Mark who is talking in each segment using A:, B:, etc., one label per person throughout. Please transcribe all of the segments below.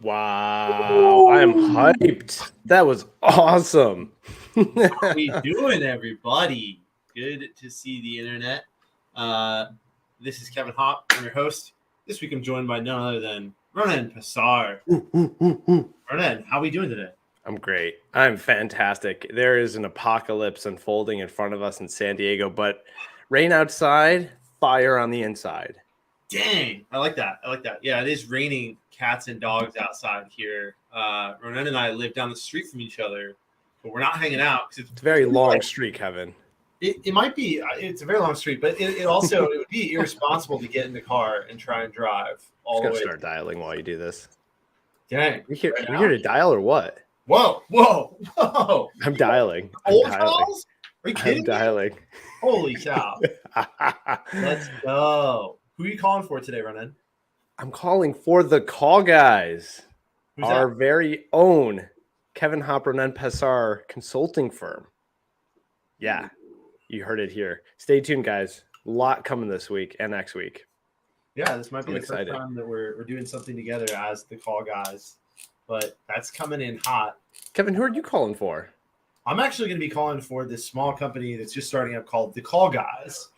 A: Wow, I am hyped. That was awesome.
B: How we doing, everybody? Good to see the internet. Uh, this is Kevin Hopp. I'm your host. This week I'm joined by none other than Ronen Pessar. Ronen, how we doing today?
A: I'm great. I'm fantastic. There is an apocalypse unfolding in front of us in San Diego, but rain outside, fire on the inside.
B: Dang, I like that. Yeah, it is raining cats and dogs outside here. Ronen and I live down the street from each other, but we're not hanging out because
A: It's a very long street, Kevin.
B: It might be. It's a very long street, but it also it would be irresponsible to get in the car and try and drive all the way.
A: Start dialing while you do this.
B: Dang,
A: we here to dial or what?
B: Whoa!
A: I'm dialing.
B: Old calls? Are you kidding
A: I'm dialing.
B: Me? Holy cow! Let's go. Who are you calling for today, Ronen?
A: I'm calling for the call guys.
B: Who's
A: our
B: that?
A: Very own Kevin Hopp, Ronen Pessar consulting firm. Yeah. You heard it here. Stay tuned, guys. A lot coming this week and next week.
B: Yeah, this might be the first time that we're doing something together as the call guys, but that's coming in hot.
A: Kevin, who are you calling for?
B: I'm actually going to be calling for this small company that's just starting up called The Call Guys.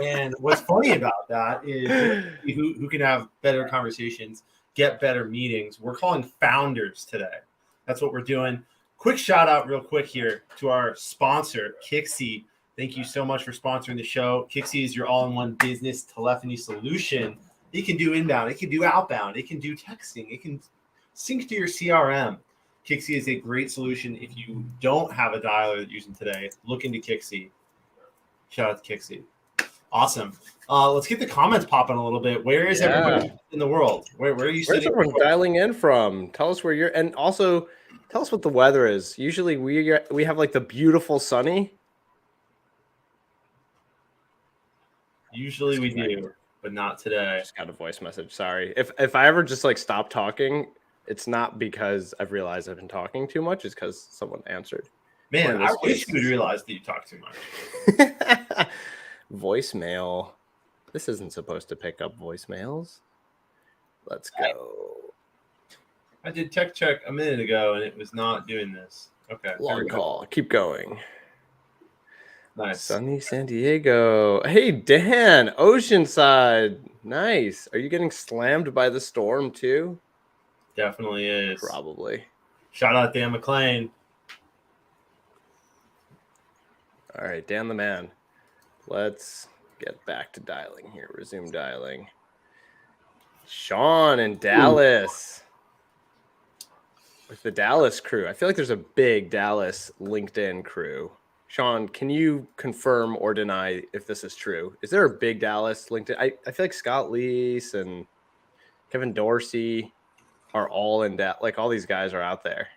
B: And what's funny about that is who can have better conversations, get better meetings. We're calling founders today. That's what we're doing. Quick shout out real quick here to our sponsor, Kixie. Thank you so much for sponsoring the show. Kixie is your all-in-one business telephony solution. It can do inbound. It can do outbound. It can do texting. It can sync to your CRM. Kixie is a great solution. If you don't have a dialer that you're using today, look into Kixie. Shout out to Kixie. Awesome. Let's get the comments popping a little bit. Where is everybody in the world? Where are you sitting?
A: Where's everyone dialing in from? Tell us where you're, and also tell us what the weather is. Usually we have like the beautiful sunny.
B: Usually we do, but not today.
A: Just got a voice message. Sorry. If I ever just like stop talking, it's not because I've realized I've been talking too much. It's because someone answered.
B: Man, I wish you would realize that you talk too much.
A: Voicemail. This isn't supposed to pick up voicemails. Let's go.
B: I did tech check a minute ago, and it was not doing this. Okay.
A: Long call. Keep going.
B: Nice.
A: Sunny San Diego. Hey, Dan, Oceanside. Nice. Are you getting slammed by the storm too?
B: Definitely is.
A: Probably.
B: Shout out Dan McClain.
A: All right, Dan the man. Let's get back to dialing here. Resume dialing. Sean in Dallas. With the Dallas crew. I feel like there's a big Dallas LinkedIn crew. Sean, can you confirm or deny if this is true? Is there a big Dallas LinkedIn? I feel like Scott Leese and Kevin Dorsey are all in that. Like all these guys are out there.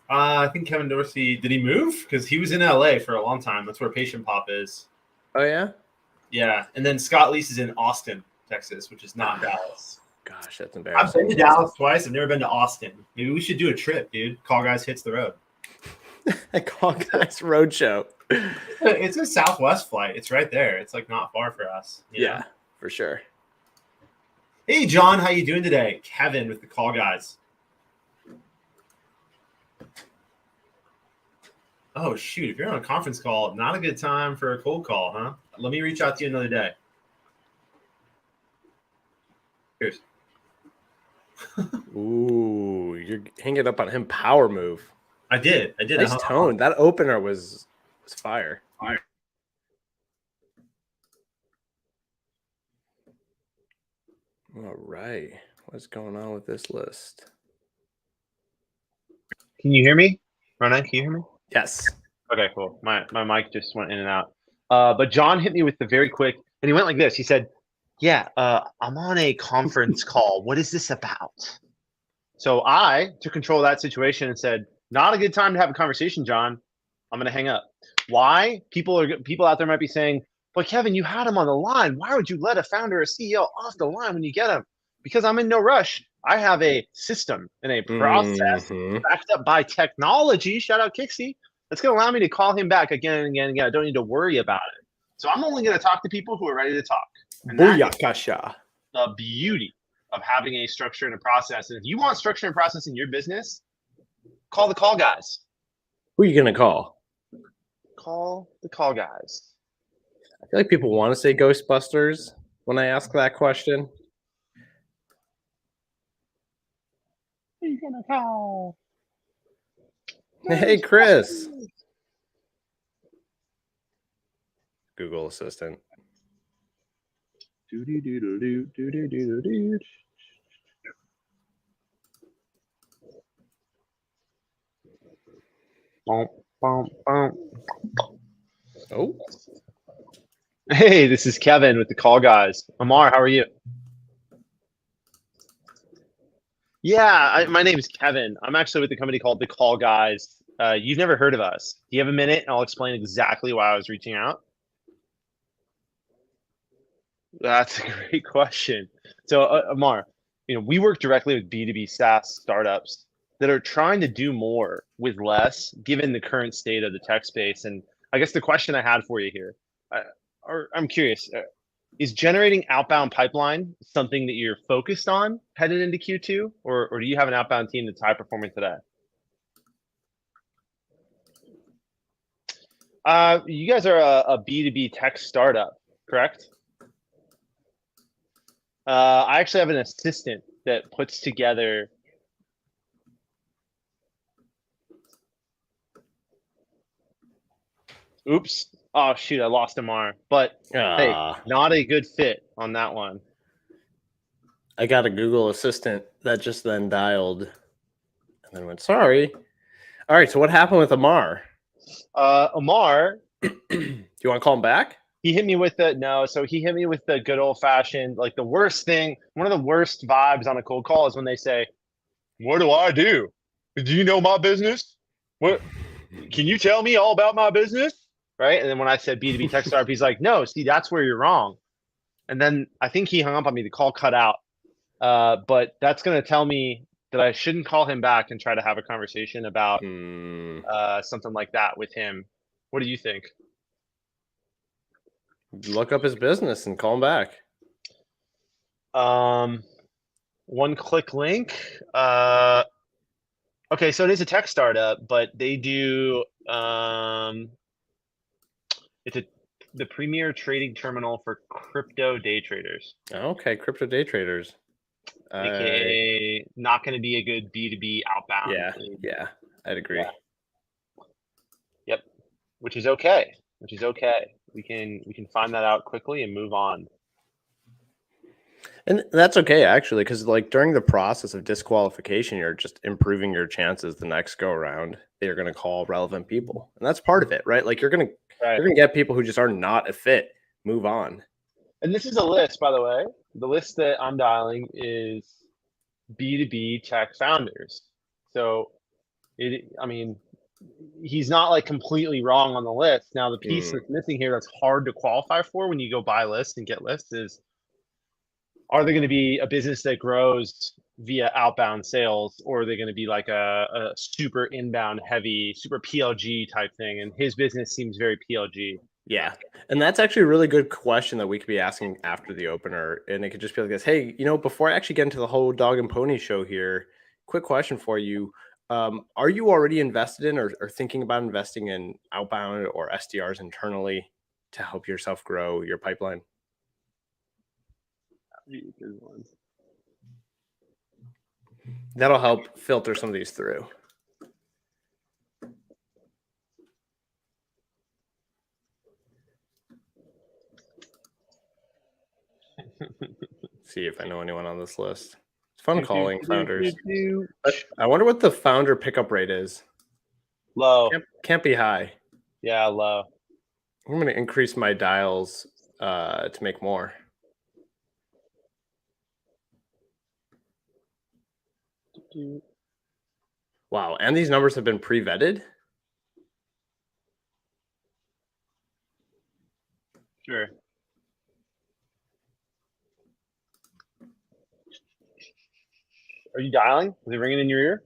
B: I think Kevin Dorsey, did he move? Because he was in LA for a long time. That's where Patient Pop is.
A: Oh, yeah?
B: Yeah. And then Scott Leese is in Austin, Texas, which is not Dallas.
A: Gosh, that's embarrassing.
B: I've been to Dallas twice. I've never been to Austin. Maybe we should do a trip, dude. Call Guys hits the road.
A: Call Guys Roadshow.
B: It's a Southwest flight. It's right there. It's like not far for us.
A: Yeah, for sure.
B: Hey, John, how you doing today? Kevin with the Call Guys. Oh, shoot. If you're on a conference call, not a good time for a cold call, huh? Let me reach out to you another day. Cheers.
A: Ooh, you're hanging up on him. Power move.
B: I did.
A: Nice tone. That opener was fire. All right. What's going on with this list?
B: Can you hear me? Ronen, can you hear me?
A: Yes.
B: Okay, cool. My mic just went in and out. But John hit me with the very quick, and he went like this. He said, yeah, I'm on a conference call. What is this about? So I took control of that situation and said, not a good time to have a conversation, John. I'm going to hang up. Why? People out there might be saying, but Kevin, you had him on the line. Why would you let a founder or CEO off the line when you get him? Because I'm in no rush. I have a system and a process backed up by technology. Shout out Kixie. That's going to allow me to call him back again and again and again. I don't need to worry about it. So I'm only going to talk to people who are ready to talk.
A: Booyakasha.
B: The beauty
C: of having a structure and a process. And if you want structure and process in your business, call the call guys.
A: Who are you going to call?
C: Call the call guys.
A: I feel like people want to say Ghostbusters when I ask that question.
C: Who are you going to call?
A: Hey, Chris. Google Assistant. Oh.
C: Hey, this is Kevin with the call guys. Amar, how are you? Yeah, my name is Kevin. I'm actually with the company called the Call Guys. You've never heard of us. Do you have a minute? And I'll explain exactly why I was reaching out. That's a great question. So, Amar, we work directly with B2B SaaS startups that are trying to do more with less, given the current state of the tech space. And I guess the question I had for you here, I'm curious, is generating outbound pipeline something that you're focused on headed into Q2, or do you have an outbound team that's high performing today? You guys are a B2B tech startup, correct? I actually have an assistant that puts together. Oops. Oh, shoot. I lost Amar. But hey, not a good fit on that one.
A: I got a Google Assistant that just then dialed and then went, sorry. All right. So what happened with Amar?
C: Amar.
A: Do you want to call him back?
C: He hit me with he hit me with the good old fashioned, like the worst thing. One of the worst vibes on a cold call is when they say, what do I do? Do you know my business? What can you tell me all about my business? Right. And then when I said B2B tech startup, he's like, no, see, that's where you're wrong. And then I think he hung up on me. The call cut out. But that's going to tell me that I shouldn't call him back and try to have a conversation about something like that with him. What do you think?
A: Look up his business and call him back.
C: One click link. Okay, so it is a tech startup, but they do the premier trading terminal for crypto day traders.
A: Okay, crypto day traders.
C: AKA not going to be a good B2B outbound.
A: Yeah, I'd agree.
C: Yeah. Yep, which is okay. We can find that out quickly and move on.
A: And that's okay, actually, because like during the process of disqualification, you're just improving your chances the next go around. They're going to call relevant people, and that's part of it, right? Like you're going to get people who just are not a fit. Move on.
C: And this is a list, by the way. The list that I'm dialing is B2B tech founders. So, he's not like completely wrong on the list. Now, the piece that's missing here that's hard to qualify for when you go buy lists and get lists is, are they going to be a business that grows via outbound sales, or are they going to be like a super inbound heavy, super PLG type thing? And his business seems very PLG.
A: Yeah. And that's actually a really good question that we could be asking after the opener. And it could just be like this, hey, before I actually get into the whole dog and pony show here, quick question for you. Are you already invested in or thinking about investing in outbound or SDRs internally to help yourself grow your pipeline? That'll help filter some of these through. See if I know anyone on this list. It's fun calling founders. I wonder what the founder pickup rate is.
C: Low.
A: Can't be high.
C: Yeah, low.
A: I'm going to increase my dials to make more. Wow. And these numbers have been pre-vetted?
C: Sure. Are you dialing? Is it ringing in your ear?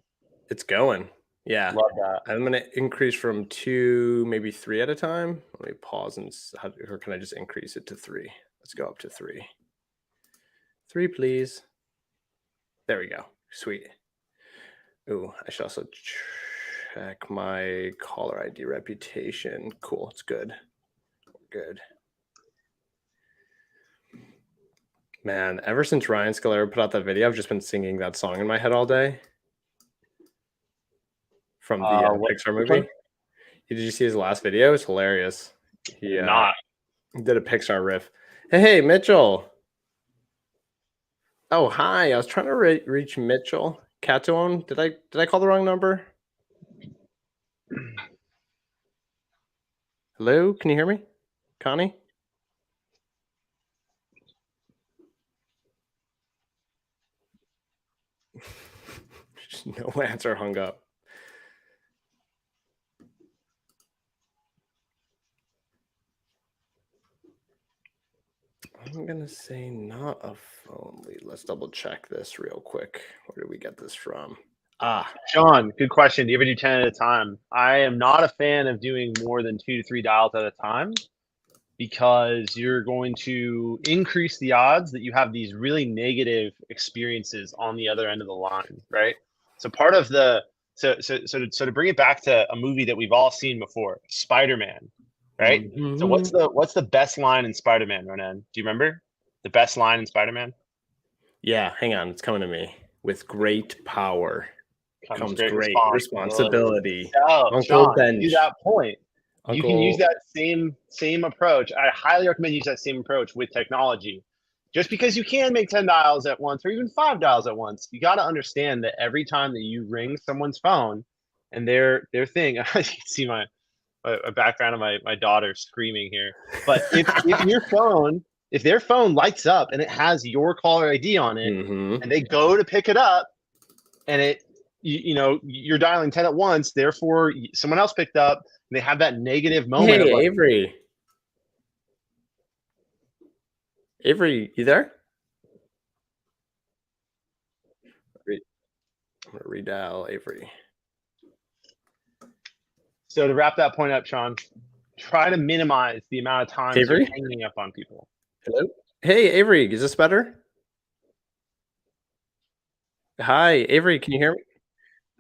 A: It's going. Yeah.
C: Love that.
A: I'm going to increase from 2, maybe 3 at a time. Let me pause or can I just increase it to 3? Let's go up to 3. 3, please. There we go. Sweet. Ooh, I should also check my caller ID reputation. Cool. It's good. Good. Man, ever since Ryan Scalera put out that video, I've just been singing that song in my head all day. From the Pixar movie. Did you see his last video? It's hilarious. He did a Pixar riff. Hey, Mitchell. Oh, hi. I was trying to reach Mitchell. Catone. Did I call the wrong number? Hello? Can you hear me? Connie? No answer, hung up. I'm gonna say not a phone lead. Let's double check this real quick. Where did we get this from?
C: Sean, good question. Do you ever do 10 at a time? I am not a fan of doing more than 2 to 3 dials at a time because you're going to increase the odds that you have these really negative experiences on the other end of the line, right? So part of the so to bring it back to a movie that we've all seen before, Spider-Man, right?
A: Mm-hmm.
C: So what's the best line in Spider-Man, Ronen? Do you remember the best line in Spider-Man?
A: Yeah, hang on, it's coming to me. With great power comes great responsibility.
C: Oh,
A: Uncle
C: Sean,
A: Bench.
C: to that point,
A: Uncle...
C: you can use that same approach. I highly recommend use that same approach with technology. Just because you can make 10 dials at once or even 5 dials at once, you got to understand that every time that you ring someone's phone and their thing, you can see my background of my daughter screaming here. But if their phone lights up and it has your caller ID on it, and they go to pick it up, and you're dialing 10 at once, therefore someone else picked up, and they have that negative moment.
A: Hey, Avery. Avery, you there? I'm gonna redial Avery.
C: So to wrap that point up, Sean, try to minimize the amount of times you're hanging up on people.
A: Hello? Hey, Avery, is this better? Hi, Avery, can you hear me?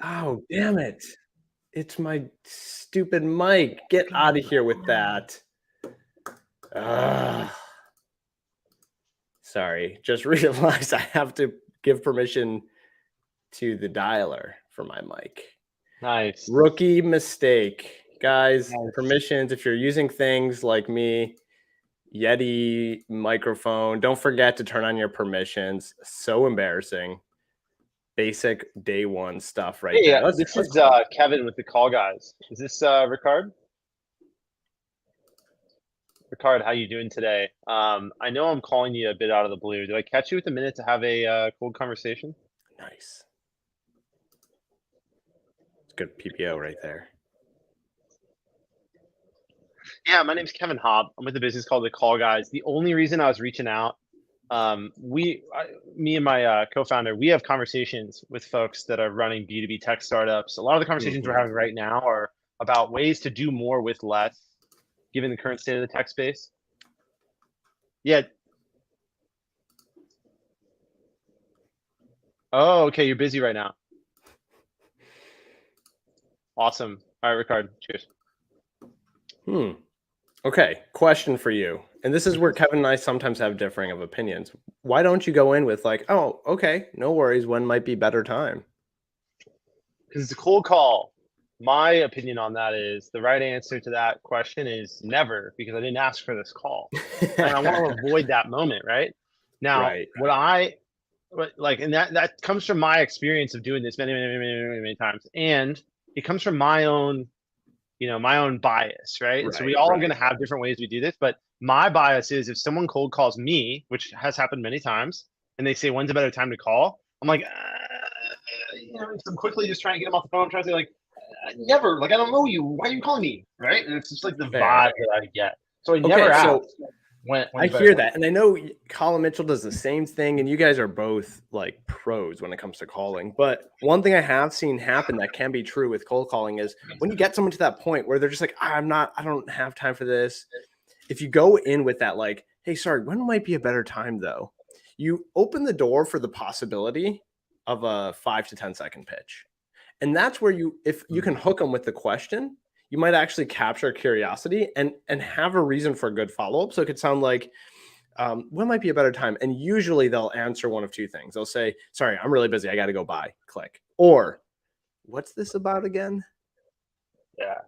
A: Oh, damn it. It's my stupid mic. Get out of here with that. Sorry, just realized I have to give permission to the dialer for my mic.
C: Nice.
A: Rookie mistake. Guys, permissions, if you're using things like me, Yeti microphone, don't forget to turn on your permissions. So embarrassing. Basic day one stuff right there.
C: This is Kevin with the Call Guys. Is this Ricard? Ricard, how you doing today? I know I'm calling you a bit out of the blue. Do I catch you with a minute to have a cold conversation?
A: Nice. It's good PPO right there.
C: Yeah, my name's Kevin Hopp. I'm with a business called The Call Guys. The only reason I was reaching out, me and my co-founder, we have conversations with folks that are running B2B tech startups. A lot of the conversations we're having right now are about ways to do more with less, given the current state of the tech space. Yeah. Oh, okay. You're busy right now. Awesome. All right, Ricard. Cheers.
A: Okay, question for you. And this is where Kevin and I sometimes have differing of opinions. Why don't you go in with like, oh, okay, no worries. When might be better time?
C: Because it's a cold call. My opinion on that is the right answer to that question is never, because I didn't ask for this call. And I want to avoid that moment, right? Now, and that comes from my experience of doing this many times. And it comes from my own bias, right? So we all are going to have different ways we do this, but my bias is if someone cold calls me, which has happened many times, and they say, when's a better time to call? I'm like, I'm quickly just trying to get them off the phone, trying to say like, never, like, I don't know you. Why are you calling me? Right? And it's just like the vibe that I get. So I never ask.
A: I hear that. And I know Colin Mitchell does the same thing, and you guys are both like pros when it comes to calling. But one thing I have seen happen that can be true with cold calling is when you get someone to that point where they're just like, I don't have time for this. If you go in with that, like, hey, sorry, when might be a better time though? You open the door for the possibility of a 5 to 10 second pitch. And that's where if you can hook them with the question, you might actually capture curiosity and have a reason for a good follow-up. So it could sound like, when might be a better time? And usually they'll answer one of two things. They'll say, sorry, I'm really busy. I got to go by. Click. Or what's this about again?
C: Yeah.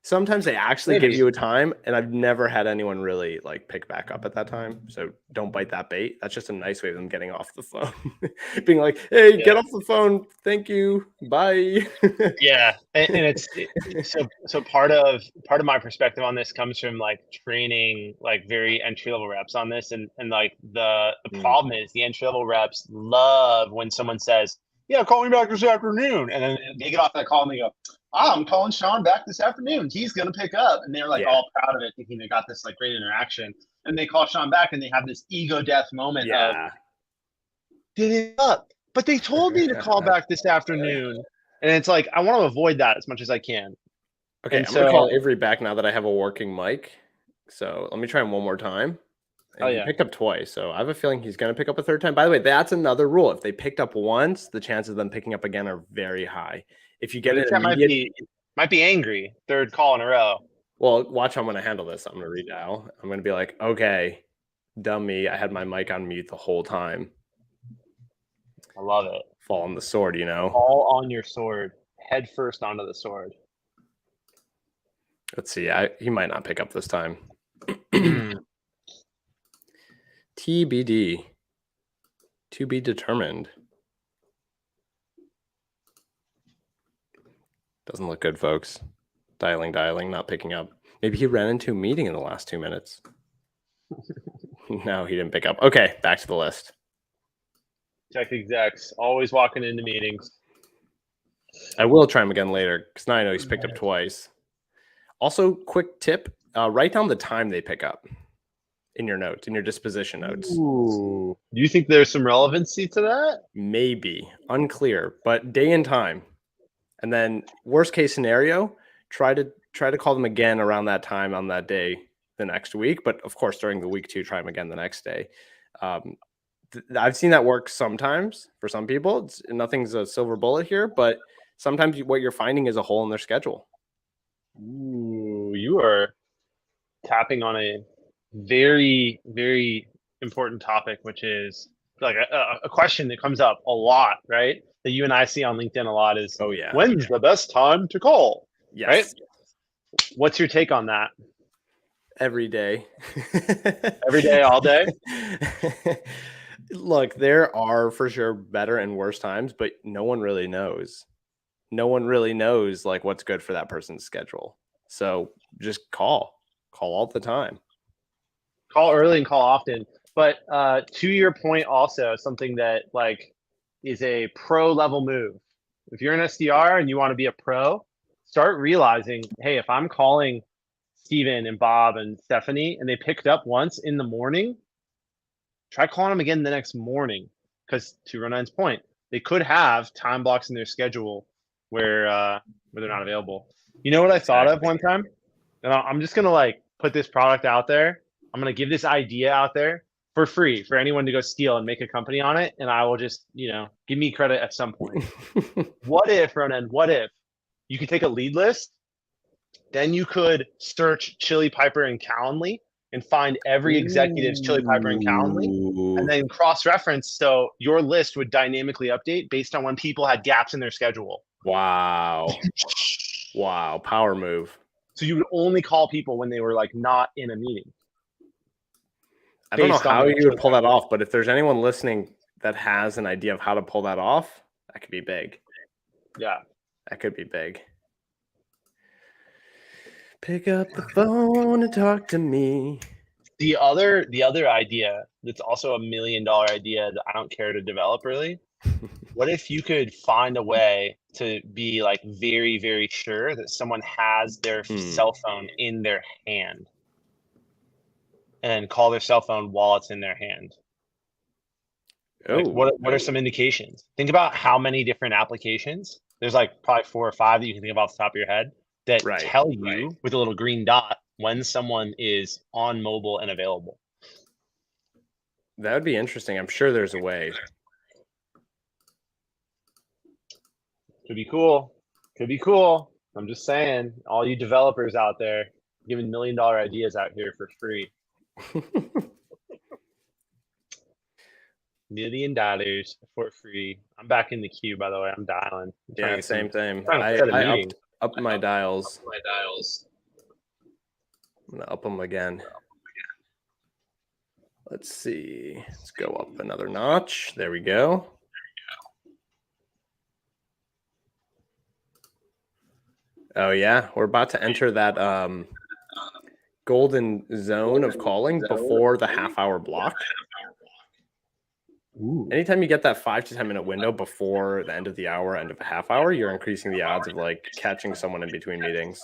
A: Sometimes they actually give you a time, and I've never had anyone really like pick back up at that time. So don't bite that bait. That's just a nice way of them getting off the phone. Being like, hey, get off the phone. Thank you. Bye.
C: Yeah. And so part of my perspective on this comes from like training like very entry level reps on this. And like the problem is the entry level reps love when someone says, yeah, call me back this afternoon. And then they get off that call and they go, I'm calling Sean back this afternoon. He's going to pick up. And they're like all proud of it, thinking they got this like great interaction. And they call Sean back and they have this ego death moment of, did it up? But they told me to call back this afternoon. And it's like, I want to avoid that as much as I can.
A: Okay, I'm going to call Avery back now that I have a working mic. So let me try him one more time. And he picked up twice, so I have a feeling he's going to pick up a third time. By the way, that's another rule. If they picked up once, the chances of them picking up again are very high. If you get it immediate...
C: might be angry. Third call in a row.
A: Well, watch how I'm going to handle this. I'm going to redial. I'm going to be like, okay, dummy, I had my mic on mute the whole time.
C: I love it.
A: Fall on the sword, you know?
C: Fall on your sword. Head first onto the sword.
A: Let's see. He might not pick up this time. TBD. To be determined. Doesn't look good, folks. Dialing, not picking up. Maybe he ran into a meeting in the last 2 minutes. No, he didn't pick up. Okay, back to the list.
C: Tech execs, always walking into meetings.
A: I will try him again later, because now I know he's picked up twice. Also, quick tip, write down the time they pick up in your notes, in your disposition notes.
C: Ooh. Do you think there's some relevancy to that?
A: Maybe. Unclear, but day and time. And then worst case scenario, try to call them again around that time on that day the next week. But of course, during the week 2, try them again the next day. I've seen that work sometimes for some people. Nothing's a silver bullet here, but sometimes what you're finding is a hole in their schedule.
C: Ooh, you are tapping on a very, very important topic, which is like a question that comes up a lot, right? That you and I see on LinkedIn a lot is, when's the best time to call?
A: Yes.
C: Right? What's your take on that?
A: Every day.
C: Every day, all day?
A: Look, there are for sure better and worse times, but no one really knows. No one really knows like what's good for that person's schedule. So just call all the time.
C: Call early and call often. But to your point, also something that like is a pro level move. If you're an SDR and you want to be a pro, start realizing, hey, if I'm calling Steven and Bob and Stephanie and they picked up once in the morning, try calling them again the next morning. Because to Ronen's point, they could have time blocks in their schedule where they're not available. You know what I thought of one time? And I'm just gonna like put this product out there. I'm gonna give this idea out there for free for anyone to go steal and make a company on it. And I will just, give me credit at some point. What if, Ronen, you could take a lead list, then you could search Chili Piper and Calendly and find every executive's Chili Piper and Calendly, and then cross-reference so your list would dynamically update based on when people had gaps in their schedule.
A: Wow. Wow. Power move.
C: So you would only call people when they were like not in a meeting.
A: I don't know how you would pull that off, but if there's anyone listening that has an idea of how to pull that off, that could be big.
C: Yeah.
A: That could be big. Pick up the phone and talk to me.
C: The other idea that's also $1 million idea that I don't care to develop really. What if you could find a way to be like very, very sure that someone has their cell phone in their hand and call their cell phone while it's in their hand? Like, what are some indications? Think about how many different applications. There's like probably 4 or 5 that you can think of off the top of your head that tell you with a little green dot when someone is on mobile and available.
A: That would be interesting. I'm sure there's a way.
C: Could be cool. Could be cool. I'm just saying, all you developers out there giving $1 million ideas out here for free. $1 million for free. I'm back in the queue, by the way. I'm dialing. I'm trying to
A: Yeah,
C: get
A: same thing.
C: trying to set a
A: I
C: meeting.
A: upped my dials. I'm gonna up them again. Let's see. Let's go up another notch. There we go. Oh yeah, we're about to enter that golden zone of calling before the half-hour block.
C: Ooh.
A: Anytime you get that 5 to 10 minute window before the end of the hour, end of a half hour, you're increasing the odds of like catching someone in between meetings.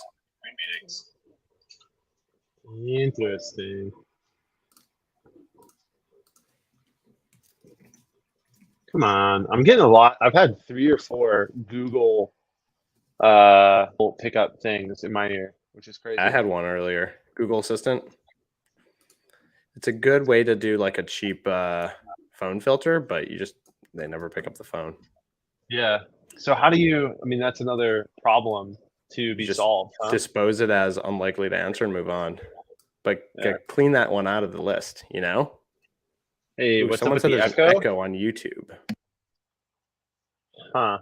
C: Interesting. Come on. I'm getting a lot. I've had 3 or 4 Google pickup things in my ear, which is crazy.
A: I had one earlier. Google Assistant. It's a good way to do like a cheap phone filter, but they never pick up the phone.
C: Yeah. So how do you, I mean, that's another problem to be
A: Just
C: solved. Huh?
A: dispose it as unlikely to answer and move on. But
C: Yeah.
A: clean that one out of the list, you know?
C: Hey,
A: Ooh,
C: what's up
A: someone
C: with
A: said
C: the
A: there's
C: echo?
A: an echo on YouTube.
C: Huh.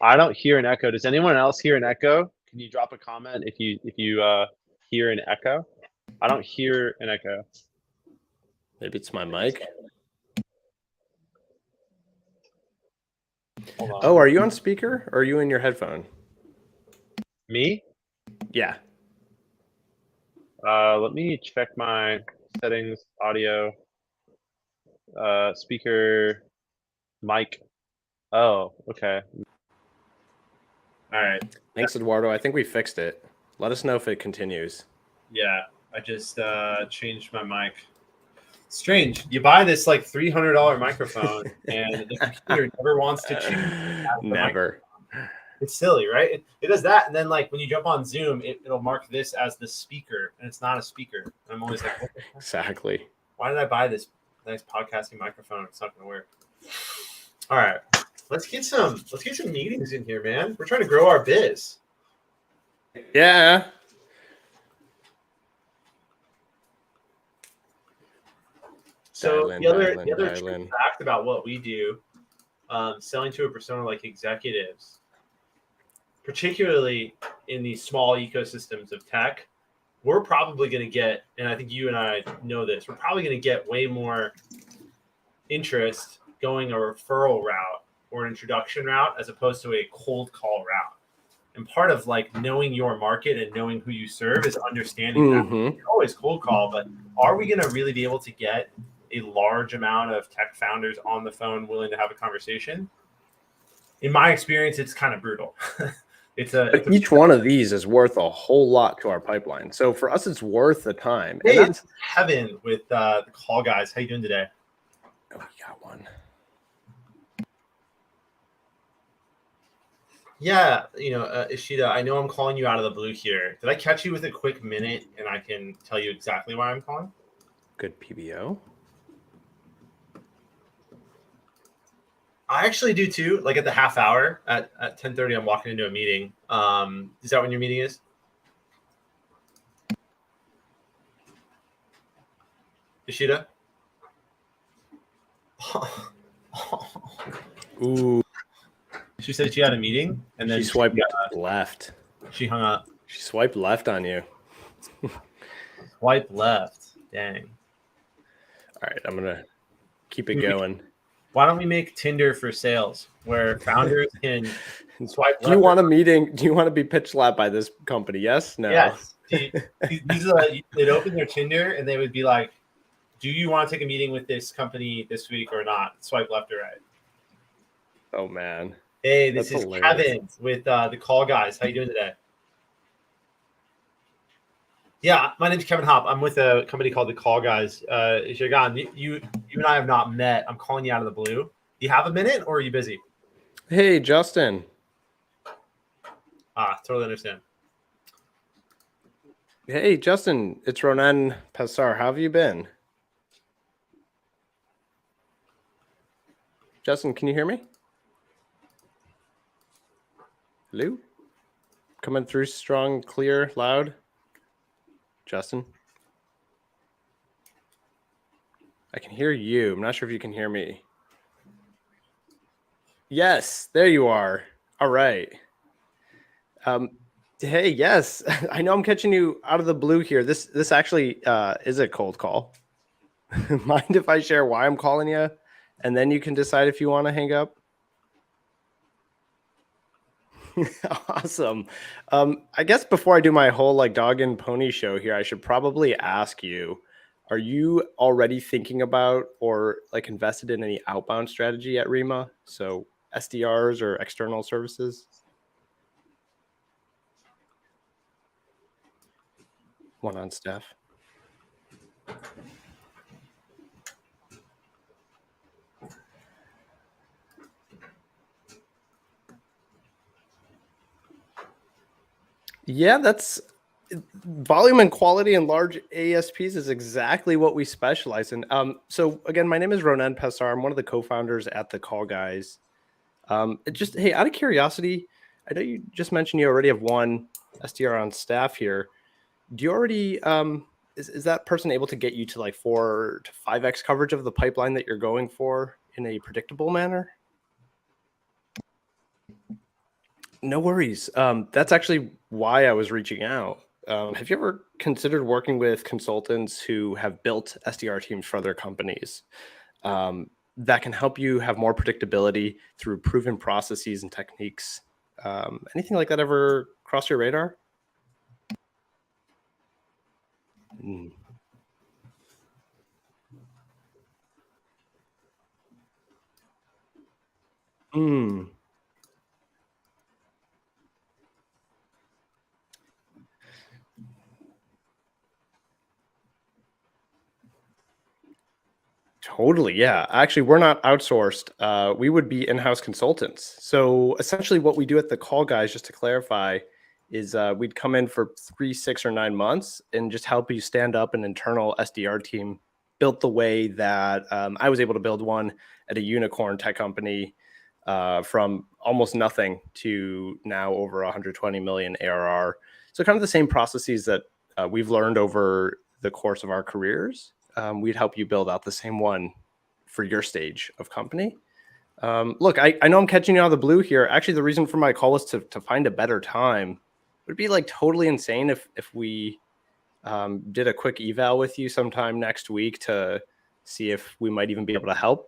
C: I don't hear an echo. Does anyone else hear an echo? Can you drop a comment if you hear an echo? I don't hear an echo.
A: Maybe it's my mic.
C: Hold on.
A: Oh, are you on speaker or are you in your headphone?
C: Me?
A: Yeah.
C: Let me check my settings, audio, speaker, mic. Oh, okay.
B: All right.
A: Thanks, Eduardo. I think we fixed it. Let us know if it continues.
B: Yeah, I just changed my mic. Strange. You buy this like $300 microphone, and the computer never wants to choose.
A: Never.
B: It's silly, right? It does that, and then like when you jump on Zoom, it'll mark this as the speaker, and it's not a speaker. And I'm always like, what the heck?
A: Exactly.
B: Why did I buy this nice podcasting microphone? It's not going to work. All right, let's get some meetings in here, man. We're trying to grow our biz.
A: Yeah.
B: So
A: Dial in,
B: the other
A: dial
B: true
A: in.
B: fact about what we do, selling to a persona like executives, particularly in these small ecosystems of tech, we're probably going to get, and I think you and I know this, we're probably going to get way more interest going a referral route or an introduction route as opposed to a cold call route. And part of like knowing your market and knowing who you serve is understanding that. You can always cold call, but are we going to really be able to get a large amount of tech founders on the phone willing to have a conversation? In my experience, it's kind of brutal.
A: Each one of these is worth a whole lot to our pipeline. So for us, it's worth the time.
B: Hey,
A: And that's
B: it's Kevin with the call guys. How you doing today?
A: Oh, we got one.
B: Yeah, Ishida, I know I'm calling you out of the blue here. Did I catch you with a quick minute and I can tell you exactly why I'm calling?
A: Good PBO.
B: I actually do too. Like at the half hour at 10:30, I'm walking into a meeting. Is that when your meeting is? Ishida?
A: Ooh.
B: She said she had a meeting and then
A: she swiped left.
B: She hung up.
A: She swiped left on you.
B: Swipe left. Dang.
A: All right, I'm gonna keep it going.
B: Why don't we make Tinder for sales where founders can swipe left?
A: Do you want a meeting? Do you want to be pitch slapped by this company? Yes? No?
B: Yes. They'd open their Tinder and they would be like, do you want to take a meeting with this company this week or not? Swipe left or right.
A: Oh, man.
B: Hey, this
A: That's
B: is
A: hilarious.
B: Kevin with the call guys. How you doing today? Yeah, my name's Kevin Hopp. I'm with a company called the Call Guys. Shagan, you and I have not met. I'm calling you out of the blue. Do you have a minute or are you busy?
A: Hey, Justin.
B: Totally understand.
A: Hey, Justin. It's Ronen Pessar. How have you been? Justin, can you hear me? Lou? Coming through strong, clear, loud. Justin? I can hear you. I'm not sure if you can hear me. Yes, there you are. All right. Hey, yes. I know I'm catching you out of the blue here. This actually is a cold call. Mind if I share why I'm calling you? And then you can decide if you want to hang up? Awesome. I guess before I do my whole like dog and pony show here, I should probably ask you, are you already thinking about or like invested in any outbound strategy at Rima? So SDRs or external services? One on staff. Yeah, that's volume and quality and large ASPs is exactly what we specialize in. So again, my name is Ronen Pessar. I'm one of the co-founders at the Call Guys. Just hey, out of curiosity, I know you just mentioned you already have one SDR on staff here. Do you already is that person able to get you to like 4 to 5x coverage of the pipeline that you're going for in a predictable manner? No worries. That's actually why I was reaching out. Have you ever considered working with consultants who have built SDR teams for other companies that can help you have more predictability through proven processes and techniques? Anything like that ever cross your radar? Mm. Mm. Totally. Yeah. Actually, we're not outsourced. We would be in-house consultants. So essentially what we do at the Call Guys, just to clarify, is we'd come in for 3, 6, or 9 months and just help you stand up an internal SDR team built the way that I was able to build one at a unicorn tech company from almost nothing to now over 120 million ARR. So kind of the same processes that we've learned over the course of our careers. We'd help you build out the same one for your stage of company. Look, I know I'm catching you out of the blue here. Actually, the reason for my call was to find a better time. Would it be like totally insane if we did a quick eval with you sometime next week to see if we might even be able to help?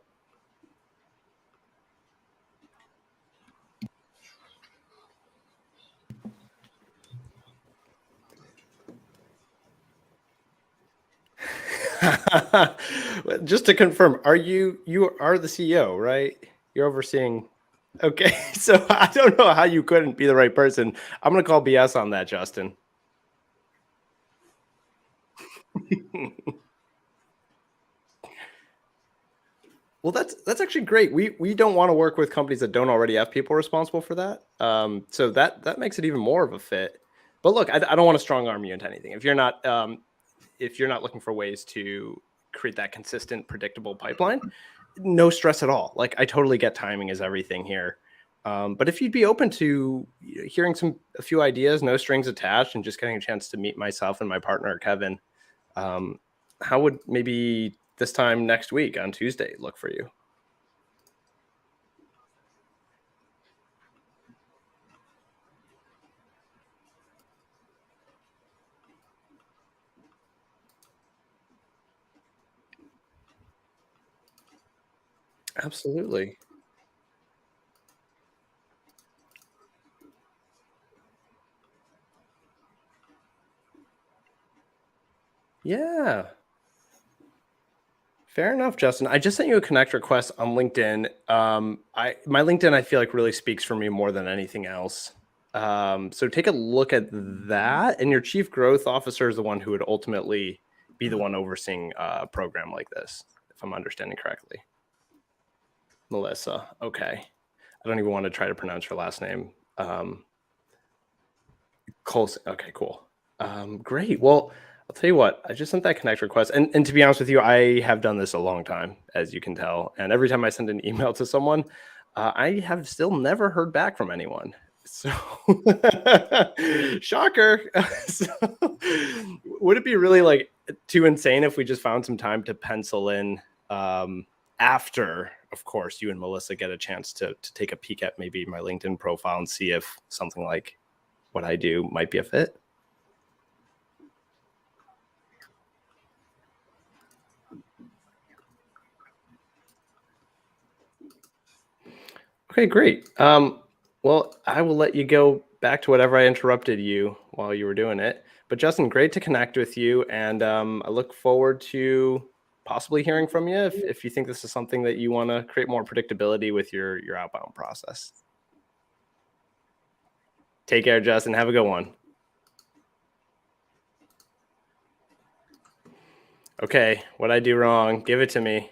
A: Just to confirm, you are the CEO, right? You're overseeing. Okay, so I don't know how you couldn't be the right person. I'm gonna call BS on that, Justin. Well, that's actually great. We don't want to work with companies that don't already have people responsible for that. So that makes it even more of a fit. But look, I don't want to strong arm you into anything. If you're not looking for ways to create that consistent, predictable pipeline, no stress at all. Like I totally get timing is everything here. But if you'd be open to hearing a few ideas, no strings attached, and just getting a chance to meet myself and my partner Kevin, how would maybe this time next week on Tuesday look for you? Absolutely. Yeah. Fair enough, Justin. I just sent you a connect request on LinkedIn. My LinkedIn I feel like really speaks for me more than anything else. So take a look at that. And your chief growth officer is the one who would ultimately be the one overseeing a program like this, if I'm understanding correctly. Melissa. Okay. I don't even want to try to pronounce her last name. Close. Okay, cool. Great. Well, I'll tell you what, I just sent that connect request. And to be honest with you, I have done this a long time, as you can tell. And every time I send an email to someone, I have still never heard back from anyone. So, shocker. So, would it be really like too insane if we just found some time to pencil in after, of course, you and Melissa get a chance to take a peek at maybe my LinkedIn profile and see if something like what I do might be a fit? Okay, great. Well, I will let you go back to whatever I interrupted you while you were doing it. But Justin, great to connect with you. And I look forward to possibly hearing from you if you think this is something that you want to create more predictability with your outbound process. Take care, Justin. Have a good one. Okay, what'd I do wrong? Give it to me.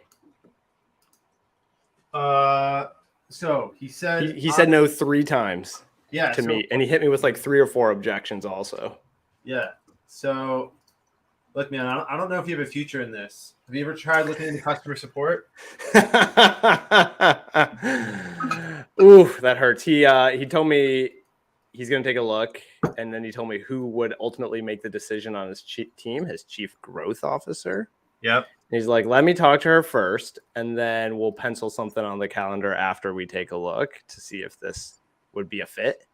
B: So he said
A: he said no 3 times.
B: Yeah,
A: to me, and he hit me with like 3 or 4 objections also.
B: Yeah. So, look, man, I don't know if you have a future in this. Have you ever tried looking into customer support?
A: Ooh, that hurts. He told me he's going to take a look, and then he told me who would ultimately make the decision on his team, his chief growth officer.
B: Yep.
A: And he's like, let me talk to her first, and then we'll pencil something on the calendar after we take a look to see if this would be a fit.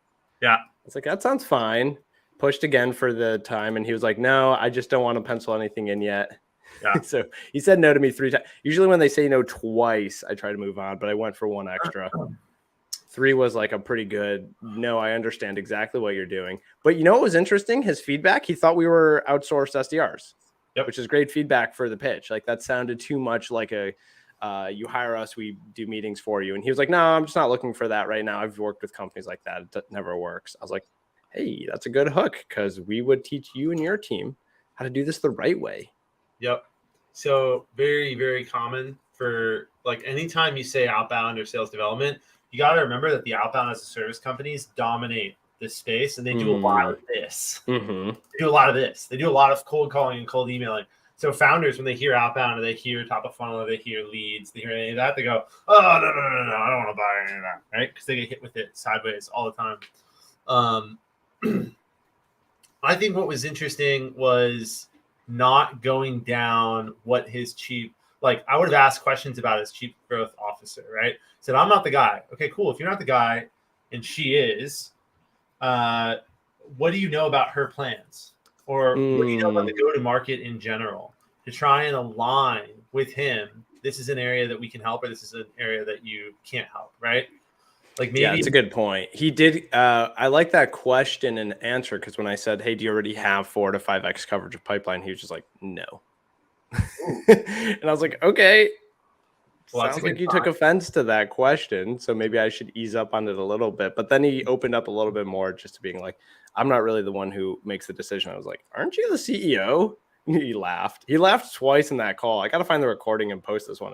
B: Yeah.
A: It's like, that sounds fine. Pushed again for the time, and he was like, no, I just don't want to pencil anything in yet.
B: Yeah.
A: So he said no to me 3 times. Usually when they say no twice, I try to move on, but I went for 1 extra. 3 was like a pretty good, no, I understand exactly what you're doing. But you know what was interesting? His feedback, he thought we were outsourced SDRs.
B: Yep.
A: Which is great feedback for the pitch. Like that sounded too much like a you hire us, we do meetings for you. And he was like, no, I'm just not looking for that right now. I've worked with companies like that. It never works. I was like, hey, that's a good hook because we would teach you and your team how to do this the right way.
B: Yep. So very, very common for like anytime you say outbound or sales development, you got to remember that the outbound as a service companies dominate this space, and they do a lot of this.
A: Mm-hmm.
B: They do a lot of this. They do a lot of cold calling and cold emailing. So founders, when they hear outbound or they hear top of funnel or they hear leads, they hear any of that, they go, oh, no, I don't want to buy any of that, right? Because they get hit with it sideways all the time. I think what was interesting was not going down what his chief, like I would have asked questions about his chief growth officer, right? Said, I'm not the guy. Okay, cool. If you're not the guy and she is, what do you know about her plans? Or what do you know about the go-to-market in general? To try and align with him, this is an area that we can help, or this is an area that you can't help, right? Like maybe
A: it's a good point. He did. I like that question and answer because when I said, hey, do you already have 4 to 5x coverage of pipeline? He was just like, no. And I was like, okay. Well, sounds like you took offense to that question. So maybe I should ease up on it a little bit. But then he opened up a little bit more just to being like, I'm not really the one who makes the decision. I was like, aren't you the CEO? He laughed. He laughed twice in that call. I got to find the recording and post this one.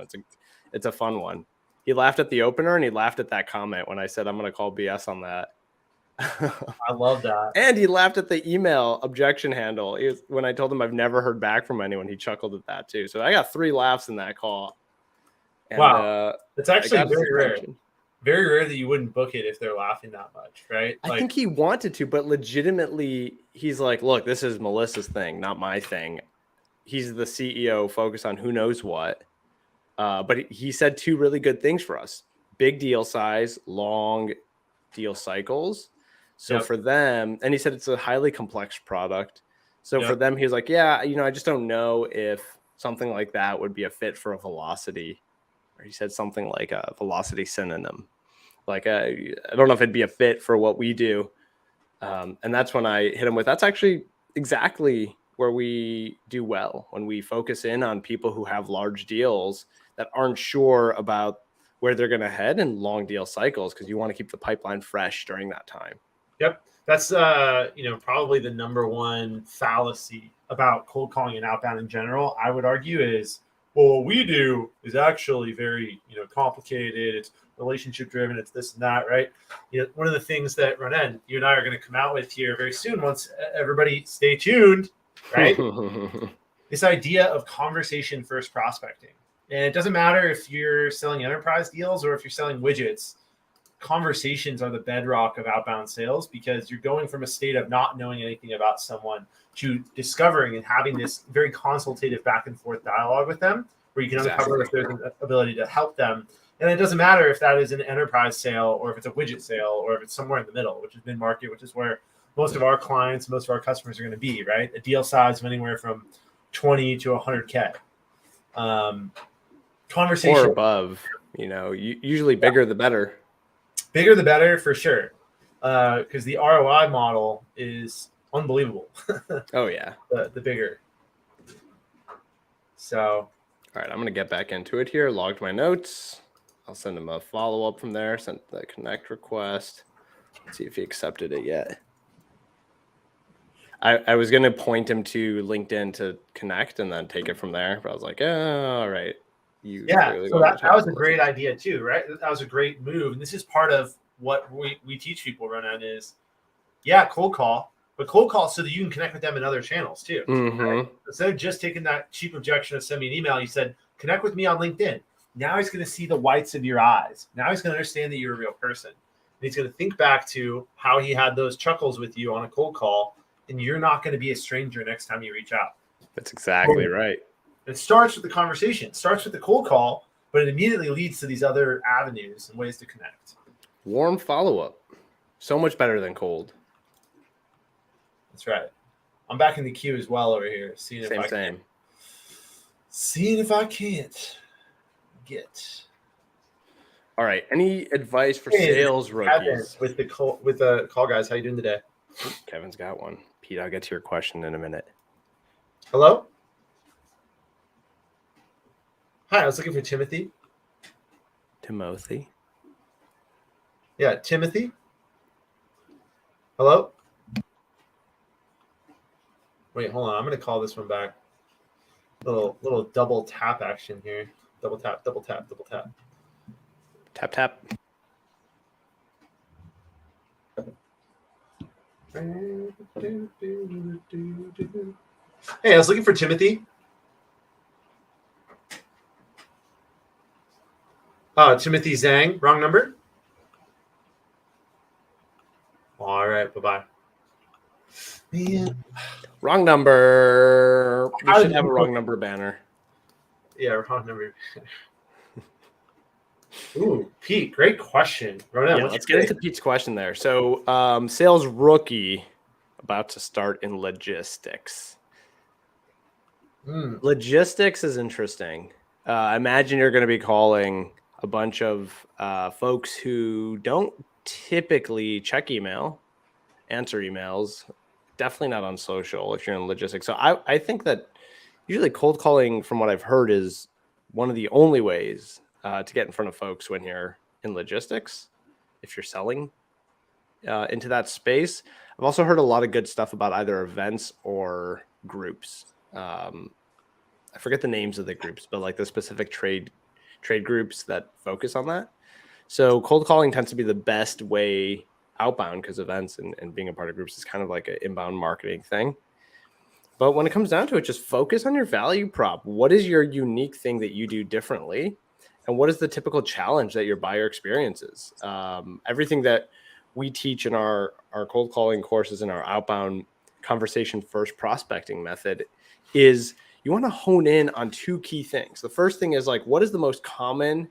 A: It's a fun one. He laughed at the opener and he laughed at that comment when I said, I'm going to call BS on that.
B: I love that.
A: And he laughed at the email objection handle. When I told him I've never heard back from anyone, he chuckled at that too. So I got 3 laughs in that call. And,
B: wow. It's actually very rare. Very rare that you wouldn't book it if they're laughing that much, right?
A: I think he wanted to, but legitimately, he's like, look, this is Melissa's thing, not my thing. He's the CEO, focused on who knows what. But he said 2 really good things for us. Big deal size, long deal cycles. So for them, and he said it's a highly complex product. So for them, he was like, yeah, I just don't know if something like that would be a fit for a velocity. Or he said something like a velocity synonym. Like, I don't know if it'd be a fit for what we do. And that's when I hit him with, that's actually exactly where we do well, when we focus in on people who have large deals that aren't sure about where they're going to head in long deal cycles, because you want to keep the pipeline fresh during that time.
B: Yep. That's, probably the number one fallacy about cold calling and outbound in general, I would argue is, well, what we do is actually very, complicated. It's relationship driven. It's this and that, right? One of the things that Ronen, you and I are going to come out with here very soon, once everybody stay tuned, right? This idea of conversation first prospecting. And it doesn't matter if you're selling enterprise deals or if you're selling widgets. conversations are the bedrock of outbound sales, because you're going from a state of not knowing anything about someone to discovering and having this very consultative back and forth dialogue with them, where you can uncover if there's an ability to help them. And it doesn't matter if that is an enterprise sale or if it's a widget sale or if it's somewhere in the middle, which is mid-market, which is where most of our clients, most of our customers are going to be, right? A deal size of anywhere from 20 to 100K. Conversation
A: or above, usually bigger the better.
B: Bigger the better, for sure. Because the ROI model is unbelievable.
A: Oh, yeah.
B: The bigger. So.
A: All right, I'm going to get back into it here. Logged my notes. I'll send him a follow-up from there. Sent the connect request. Let's see if he accepted it yet. I was going to point him to LinkedIn to connect and then take it from there. But I was like, oh, all right.
B: So that was a great idea too, right? That was a great move. And this is part of what we teach people, Ronen, is, cold call, but cold call so that you can connect with them in other channels too.
A: Mm-hmm.
B: Right? Instead of just taking that cheap objection of send me an email, you said, connect with me on LinkedIn. Now he's going to see the whites of your eyes. Now he's going to understand that you're a real person. And he's going to think back to how he had those chuckles with you on a cold call, and you're not going to be a stranger next time you reach out.
A: That's exactly right.
B: It starts with the conversation. It starts with the cold call, but it immediately leads to these other avenues and ways to connect.
A: Warm follow-up. So much better than cold.
B: That's right. I'm back in the queue as well over here. Seeing if I can't get. All
A: right. Any advice for sales rookies?
B: With the call guys, how you doing today?
A: Kevin's got one. Pete, I'll get to your question in a minute.
B: Hello? Hi, I was looking for Timothy.
A: Timothy?
B: Yeah, Timothy. Hello? Wait, hold on. I'm going to call this one back. Little double tap action here. Double tap, double tap, double tap.
A: Tap, tap.
B: Hey, I was looking for Timothy. Timothy Zhang, wrong number. All right, bye-bye. Man.
A: Wrong number. We should have a wrong number banner.
B: Yeah, wrong number. Ooh, Pete, great question. Ronen,
A: let's get into Pete's question there. So, sales rookie about to start in logistics. Logistics is interesting. Imagine you're going to be calling a bunch of folks who don't typically check email, answer emails, definitely not on social if you're in logistics. So I think that usually cold calling, from what I've heard, is one of the only ways to get in front of folks when you're in logistics, if you're selling into that space. I've also heard a lot of good stuff about either events or groups. I forget the names of the groups, but like the specific trade groups that focus on that. So cold calling tends to be the best way outbound, because events and being a part of groups is kind of like an inbound marketing thing. But when it comes down to it, just focus on your value prop. What is your unique thing that you do differently? And what is the typical challenge that your buyer experiences? Everything that we teach in our cold calling courses and our outbound conversation first prospecting method is you want to hone in on two key things. The first thing is like, what is the most common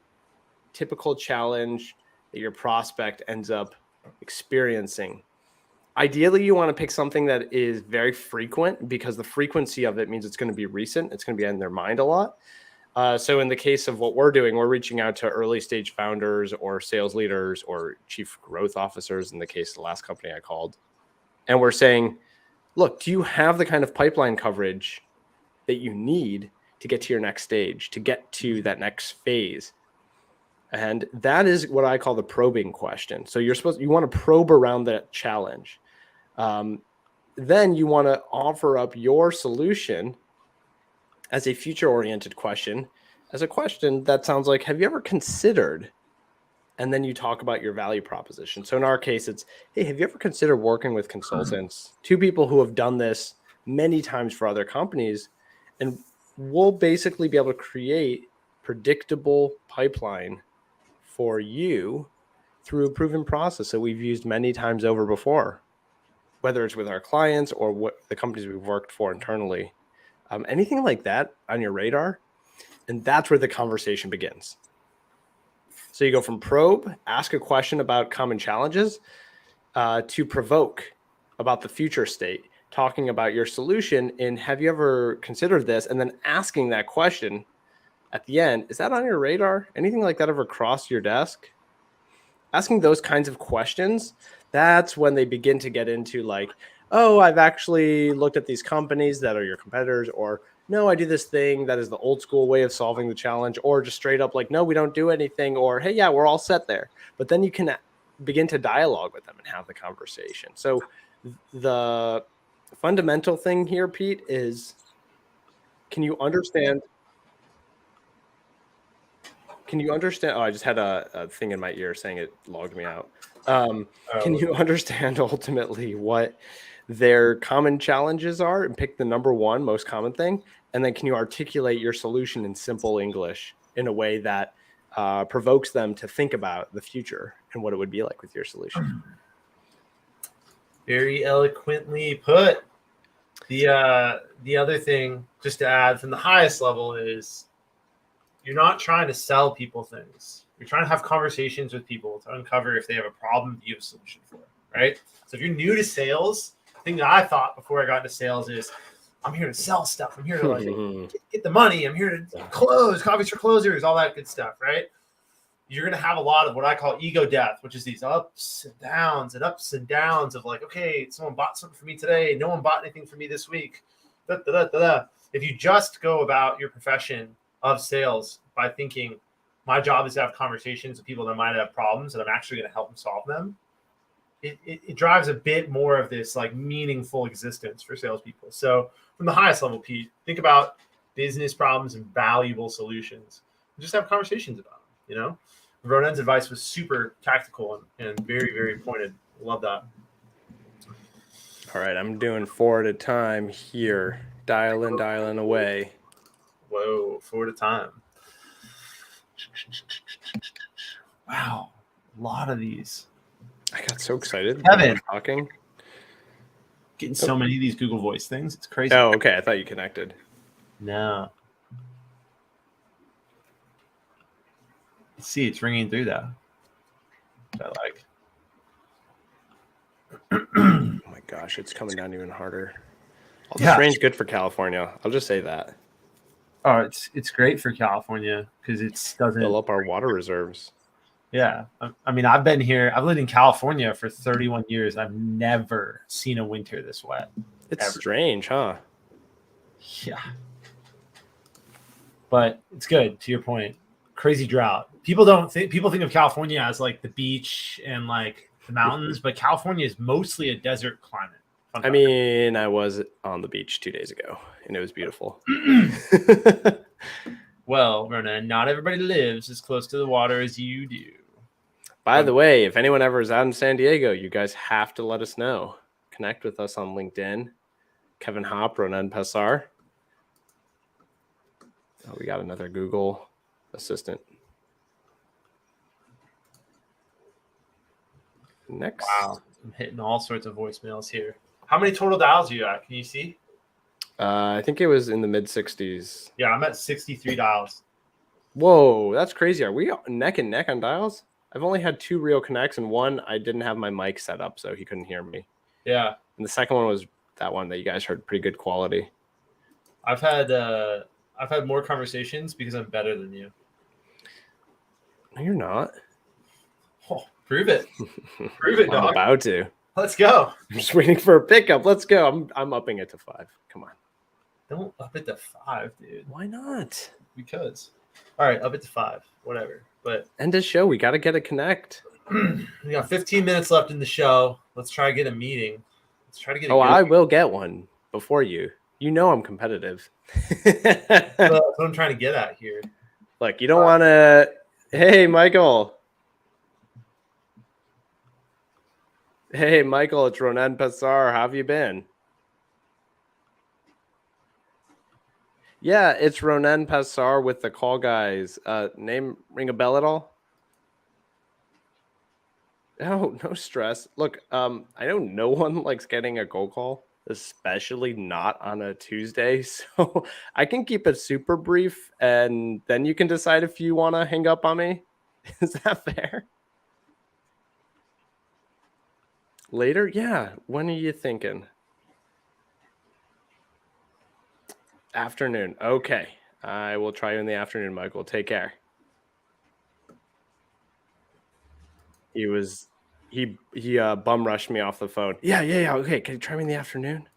A: typical challenge that your prospect ends up experiencing? Ideally, you want to pick something that is very frequent, because the frequency of it means it's going to be recent. It's going to be in their mind a lot. So in the case of what we're doing, we're reaching out to early stage founders or sales leaders or chief growth officers in the case of the last company I called. And we're saying, look, do you have the kind of pipeline coverage that you need to get to your next stage, to get to that next phase? And that is what I call the probing question. So you want to probe around that challenge. Then you want to offer up your solution as a future-oriented question, as a question that sounds like, have you ever considered? And then you talk about your value proposition. So in our case, it's, hey, have you ever considered working with consultants, two people who have done this many times for other companies? And we'll basically be able to create predictable pipeline for you through a proven process that we've used many times over before, whether it's with our clients or what the companies we've worked for internally. Anything like that on your radar? And that's where the conversation begins. So you go from probe, ask a question about common challenges, to provoke about the future state, talking about your solution and have you ever considered this? And then asking that question at the end, is that on your radar? Anything like that ever crossed your desk? Asking those kinds of questions, that's when they begin to get into like, oh, I've actually looked at these companies that are your competitors, or no, I do this thing that is the old school way of solving the challenge, or just straight up like, no, we don't do anything, or hey, yeah, we're all set there. But then you can begin to dialogue with them and have the conversation. So the fundamental thing here, Pete, is can you understand? Can you understand? Oh, I just had a thing in my ear saying it logged me out. Can you understand ultimately what their common challenges are and pick the number one most common thing? And then can you articulate your solution in simple English in a way that provokes them to think about the future and what it would be like with your solution?
B: Very eloquently put. The other thing, just to add from the highest level, is you're not trying to sell people things. You're trying to have conversations with people to uncover if they have a problem that you have a solution for, right? So if you're new to sales, the thing that I thought before I got into sales is I'm here to sell stuff. I'm here to like get the money. I'm here to close, coffees for closers, all that good stuff, right? You're going to have a lot of what I call ego death, which is these ups and downs of like, okay, someone bought something for me today. No one bought anything for me this week. Da, da, da, da, da. If you just go about your profession of sales by thinking my job is to have conversations with people that might have problems and I'm actually going to help them solve them, it drives a bit more of this like meaningful existence for salespeople. So from the highest level, Pete, think about business problems and valuable solutions. Just have conversations about them, you know? Ronen's advice was super tactical and very, very pointed. Love that.
A: All right, I'm doing 4 at a time here. Dialing away.
B: Whoa, 4 at a time. Wow, a lot of these.
A: I got so excited.
B: Kevin.
A: Talking.
B: Getting so many of these Google Voice things. It's crazy.
A: Oh, okay. I thought you connected.
B: No. Let's see, it's ringing through that. Which I like.
A: Oh my gosh, it's coming down even harder. Also,
B: Yeah.
A: rain's good for California. I'll just say that.
B: Oh, it's great for California because it doesn't
A: Fill up our water reserves.
B: Yeah. I mean, I've been here. I've lived in California for 31 years. I've never seen a winter this wet.
A: It's
B: ever.
A: strange, huh?
B: Yeah. But it's good, to your point. Crazy drought. People think of California as like the beach and like the mountains, but California is mostly a desert climate.
A: I mean, I was on the beach 2 days ago and it was beautiful.
B: Well, Ronen, not everybody lives as close to the water as you do.
A: By the way, if anyone ever is out in San Diego, you guys have to let us know. Connect with us on LinkedIn. Kevin Hopp, Ronen Pessar. Oh, we got another Google Assistant. Next.
B: Wow. I'm hitting all sorts of voicemails here. How many total dials are you at? Can you see?
A: I think it was in the mid 60s.
B: Yeah, I'm at 63 dials.
A: Whoa, that's crazy. Are we neck and neck on dials? I've only had 2 real connects, and one I didn't have my mic set up, so he couldn't hear me.
B: Yeah.
A: And the second one was that one that you guys heard pretty good quality.
B: I've had more conversations because I'm better than you.
A: No, you're not.
B: Oh, prove it. Prove it,
A: I'm
B: dog.
A: about to.
B: Let's go.
A: I'm just waiting for a pickup. Let's go. I'm upping it to 5. Come on.
B: Don't up it to 5, dude.
A: Why not?
B: Because. All right, up it to 5. Whatever. But
A: End of show. We got to get a connect.
B: we got 15 minutes left in the show. Let's try to get a meeting. Let's try to get.
A: I will get one before you. You know I'm competitive.
B: That's what I'm trying to get at here.
A: Look, you don't want to. Hey, Michael. Hey, Michael. It's Ronen Pessar. How have you been? Yeah, it's Ronen Pessar with the Call Guys. Name ring a bell at all? Oh, no stress. Look, I know no one likes getting a cold call, especially not on a Tuesday. So I can keep it super brief and then you can decide if you want to hang up on me. Is that fair? Later? Yeah. When are you thinking? Afternoon. Okay. I will try you in the afternoon, Michael. Take care. He bum rushed me off the phone. Yeah. Okay. Can you try me in the afternoon?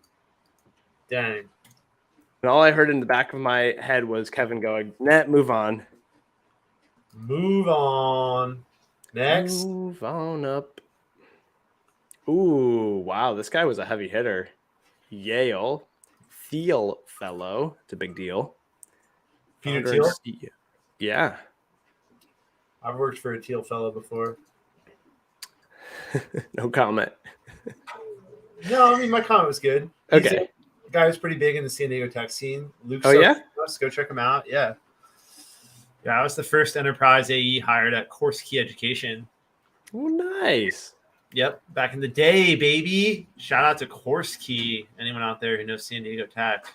B: Dang.
A: And all I heard in the back of my head was Kevin going, "Net, move on.
B: Move on. Next.
A: Move on up." Ooh, wow. This guy was a heavy hitter. Yale. Thiel fellow. It's a big deal.
B: Peter
A: Founder and
B: Thiel.
A: CEO. Yeah.
B: I've worked for a Teal fellow before.
A: No comment.
B: No, I mean my comment was good.
A: Okay.
B: The guy was pretty big in the San Diego tech scene. Luke.
A: Oh, yeah?
B: Go check him out. Yeah. Yeah, I was the first enterprise AE hired at Key Education.
A: Oh, nice.
B: Yep, back in the day, baby. Shout out to Key. Anyone out there who knows San Diego Tech?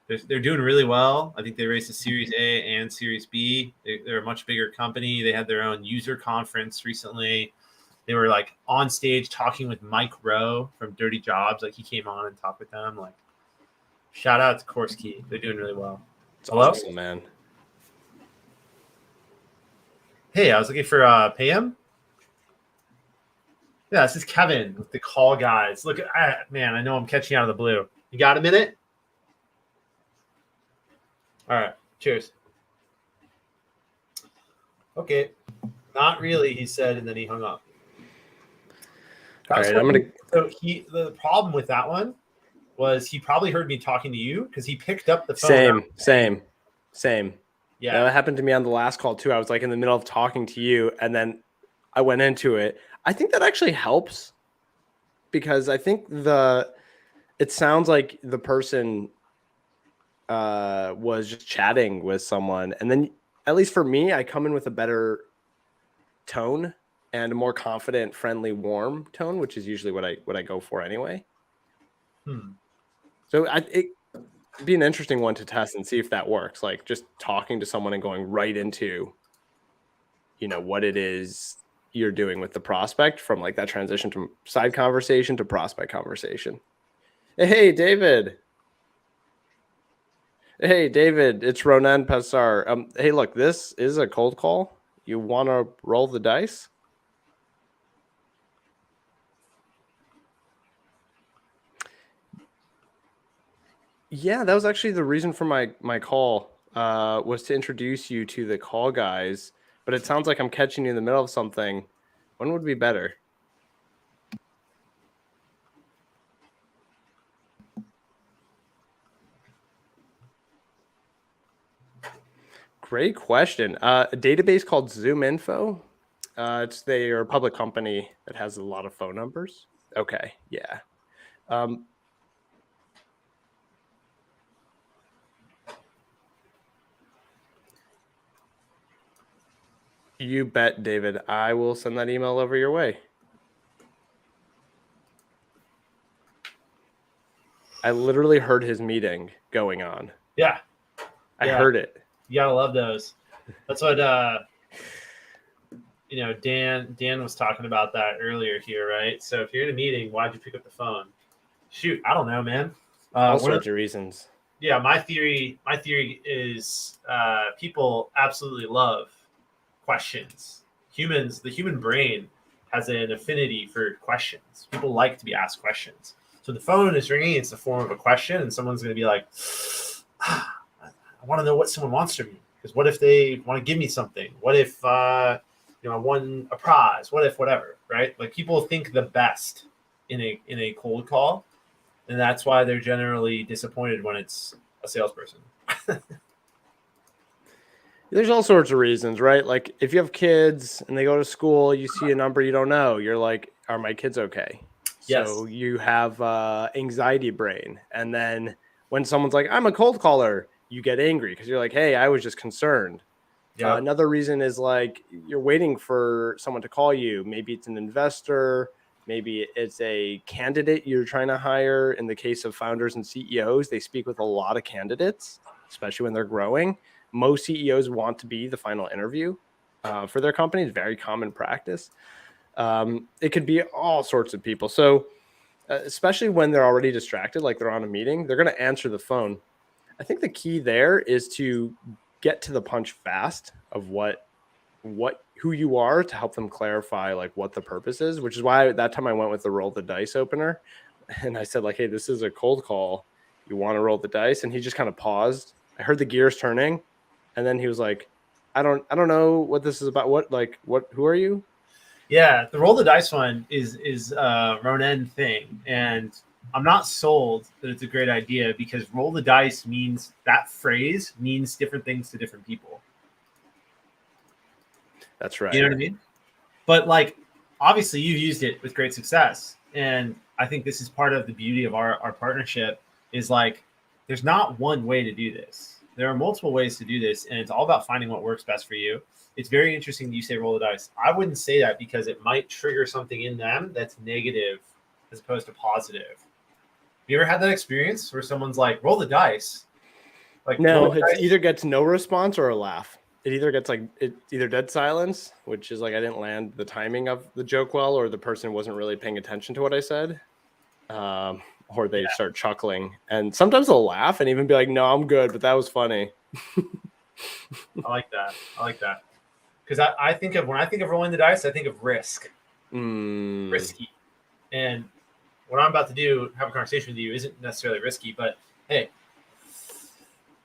B: They're doing really well. I think they raised a Series A and Series B. They're a much bigger company. They had their own user conference recently. They were like on stage talking with Mike Rowe from Dirty Jobs. Like he came on and talked with them. Like shout out to Key. They're doing really well.
A: It's
B: Hello?
A: awesome, man.
B: Hey, I was looking for Pam. Yeah, this is Kevin with the call guys. Look, man, I know I'm catching you out of the blue. You got a minute? All right. Cheers. Okay. Not really, he said, and then he hung up.
A: All right, I'm gonna.
B: So the problem with that one was he probably heard me talking to you because he picked up the phone.
A: Same.
B: Yeah.
A: That happened to me on the last call too. I was like in the middle of talking to you, and then I went into it. I think that actually helps because I think it sounds like the person was just chatting with someone, and then at least for me, I come in with a better tone and a more confident, friendly, warm tone, which is usually what I go for anyway. So it'd be an interesting one to test and see if that works. Like just talking to someone and going right into, what it is you're doing with the prospect from like that transition to side conversation to prospect conversation. Hey, David. It's Ronen Pessar. Hey, look, this is a cold call. You want to roll the dice? Yeah, that was actually the reason for my call, was to introduce you to the call guys. But it sounds like I'm catching you in the middle of something. When would be better? Great question. A database called Zoom Info. They are a public company that has a lot of phone numbers. Okay, yeah. You bet, David. I will send that email over your way. I literally heard his meeting going on.
B: Yeah.
A: I heard it.
B: You gotta love those. That's what Dan was talking about that earlier here, right? So if you're in a meeting, why'd you pick up the phone? Shoot, I don't know, man.
A: All sorts of reasons.
B: Yeah, my theory is people absolutely love questions. The human brain has an affinity for questions. People like to be asked questions. So the phone is ringing, it's the form of a question, and someone's going to be like, I want to know what someone wants from me. Because what if they want to give me something? What if I won a prize? What if whatever, right? Like people think the best in a cold call, and that's why they're generally disappointed when it's a salesperson.
A: There's all sorts of reasons, right? Like if you have kids and they go to school, you see a number you don't know, you're like, are my kids okay?
B: Yes.
A: So you have anxiety brain. And then when someone's like, I'm a cold caller, you get angry because you're like, hey, I was just concerned.
B: Yeah.
A: Another reason is like you're waiting for someone to call you. Maybe it's an investor. Maybe it's a candidate you're trying to hire. In the case of founders and CEOs, they speak with a lot of candidates, especially when they're growing. Most CEOs want to be the final interview for their company. It's very common practice. It could be all sorts of people. So especially when they're already distracted, like they're on a meeting, they're going to answer the phone. I think the key there is to get to the punch fast of who you are to help them clarify like what the purpose is, which is why that time I went with the roll the dice opener. And I said like, hey, this is a cold call. You want to roll the dice? And he just kind of paused. I heard the gears turning. And then he was like, I don't know what this is about. Who are you?
B: Yeah, the roll the dice one is Ronen thing, and I'm not sold that it's a great idea because roll the dice means that phrase means different things to different people.
A: That's right.
B: You know what I mean? But like, obviously, you've used it with great success, and I think this is part of the beauty of our partnership. Is like, there's not one way to do this. There are multiple ways to do this, and it's all about finding what works best for you. It's very interesting that you say roll the dice. I wouldn't say that because it might trigger something in them that's negative as opposed to positive. You ever had that experience where someone's like, roll the dice? Like,
A: no, it either gets no response or a laugh. It either gets like either dead silence, which is like I didn't land the timing of the joke well, or the person wasn't really paying attention to what I said, or they start chuckling. And sometimes they'll laugh and even be like, "No, I'm good," but that was funny.
B: I like that. Because I think of when I think of rolling the dice, I think of risk, risky, and what I'm about to do, have a conversation with you, isn't necessarily risky. But hey,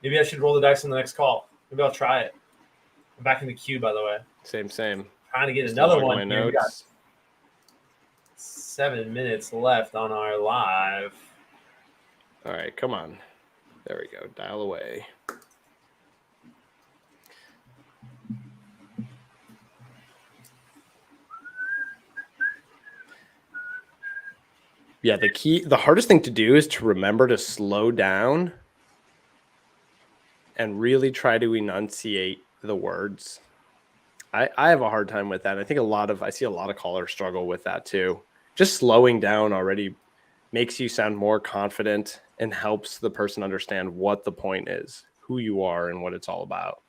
B: maybe I should roll the dice on the next call. Maybe I'll try it. I'm back in the queue, by the way.
A: Same.
B: Trying to get
A: Just
B: another
A: log
B: one.
A: my
B: Here. We got
A: notes.
B: 7 minutes left on our live.
A: All right, come on. There we go. Dial away. Yeah, the hardest thing to do is to remember to slow down and really try to enunciate the words. I have a hard time with that. I think I see a lot of callers struggle with that too. Just slowing down already makes you sound more confident and helps the person understand what the point is, who you are, and what it's all about.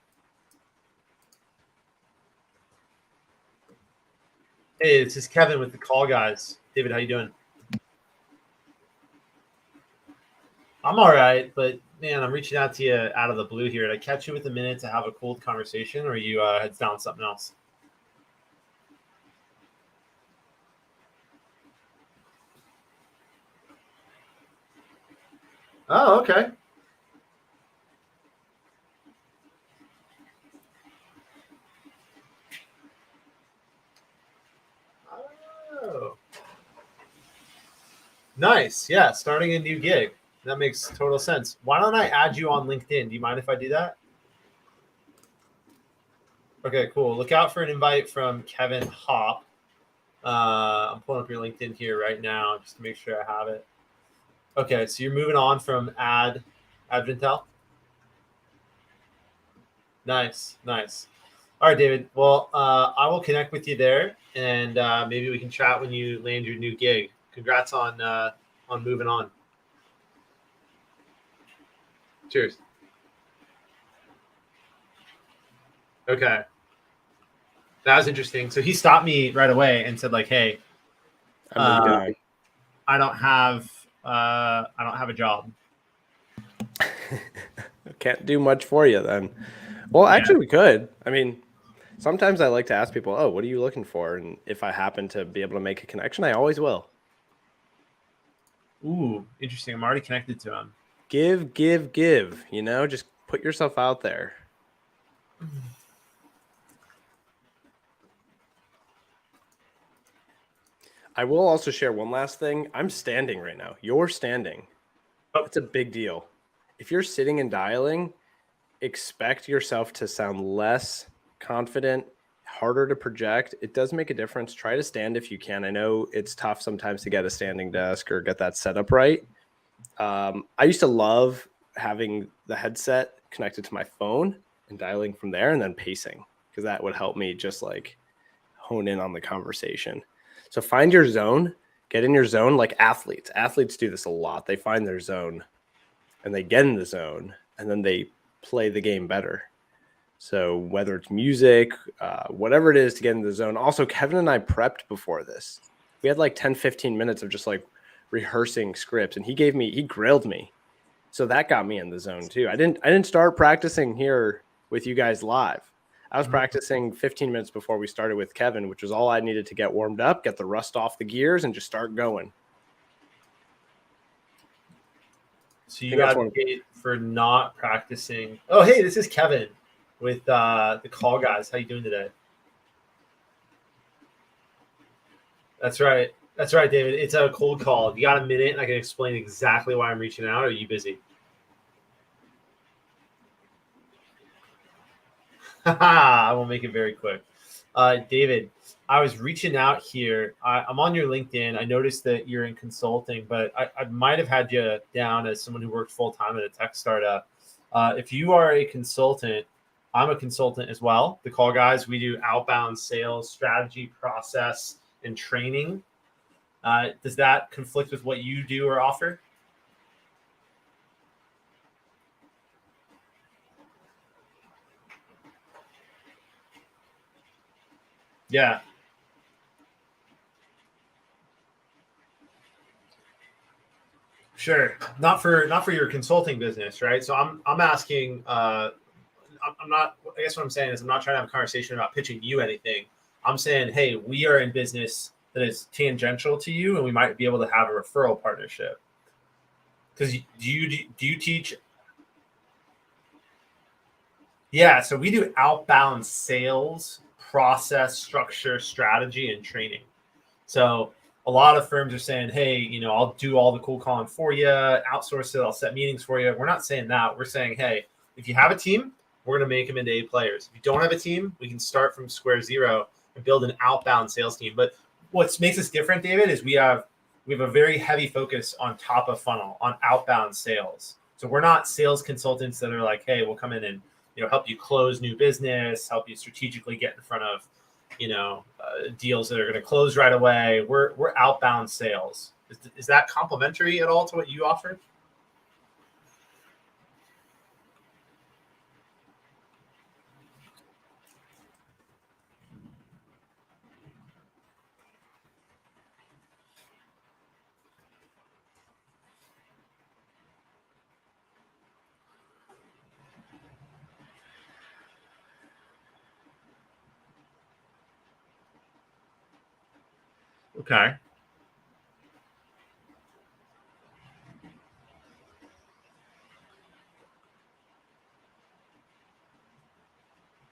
B: Hey, this is Kevin with the Call Guys. David, how you doing? I'm all right, but man, I'm reaching out to you out of the blue here. Did I catch you with a minute to have a cold conversation, or you heads down something else? Oh, okay. Oh, nice. Yeah, starting a new gig. That makes total sense. Why don't I add you on LinkedIn? Do you mind if I do that? Okay, cool. Look out for an invite from Kevin Hopp. I'm pulling up your LinkedIn here right now just to make sure I have it. Okay, so you're moving on from Adventel. Nice. All right, David. Well, I will connect with you there, and maybe we can chat when you land your new gig. Congrats on moving on. Cheers. Okay. That was interesting. So he stopped me right away and said, like, "Hey, I don't have a job.
A: Can't do much for you then." Well, actually, we could. I mean, sometimes I like to ask people, "Oh, what are you looking for?" And if I happen to be able to make a connection, I always will.
B: Ooh, interesting. I'm already connected to him.
A: Give. You know, just put yourself out there. I will also share one last thing. I'm standing right now. You're standing. It's a big deal. If you're sitting and dialing, expect yourself to sound less confident, harder to project. It does make a difference. Try to stand if you can. I know it's tough sometimes to get a standing desk or get that set up right. I used to love having the headset connected to my phone and dialing from there, and then pacing, because that would help me just like hone in on the conversation. So find your zone, get in your zone. Like athletes do this a lot. They find their zone and they get in the zone, and then they play the game better. So whether it's music, whatever it is to get in the zone. Also, Kevin and I prepped before this. We had like 10, 15 minutes of just like rehearsing scripts, and he grilled me. So that got me in the zone too. I didn't start practicing here with you guys live. I was practicing 15 minutes before we started with Kevin, which was all I needed to get warmed up, get the rust off the gears, and just start going.
B: So you got paid for not practicing. Oh, hey, this is Kevin with the Call Guys. How you doing today? That's right. That's right, David. It's a cold call. If you got a minute, and I can explain exactly why I'm reaching out. Or are you busy? I will make it very quick. David, I was reaching out here. I'm on your LinkedIn. I noticed that you're in consulting, but I might have had you down as someone who worked full-time at a tech startup. If you are a consultant, I'm a consultant as well. The Call Guys, we do outbound sales, strategy, process, and training. Does that conflict with what you do or offer? Yeah. Sure. Not for your consulting business, right? So I'm asking. I'm not. I guess what I'm saying is I'm not trying to have a conversation about pitching you anything. I'm saying, hey, we are in business that is tangential to you, and we might be able to have a referral partnership. Because do you teach? Yeah. So we do outbound sales, process, structure, strategy, and training. So a lot of firms are saying, hey, I'll do all the cold calling for you, outsource it, I'll set meetings for you. We're not saying that. We're saying, hey, if you have a team, we're going to make them into A players. If you don't have a team, we can start from square zero and build an outbound sales team. But what makes us different, David, is we have a very heavy focus on top of funnel, on outbound sales. So we're not sales consultants that are like, hey, we'll come in and help you close new business, help you strategically get in front of deals that are going to close right away. We're outbound sales. Is that complementary at all to what you offer? Okay.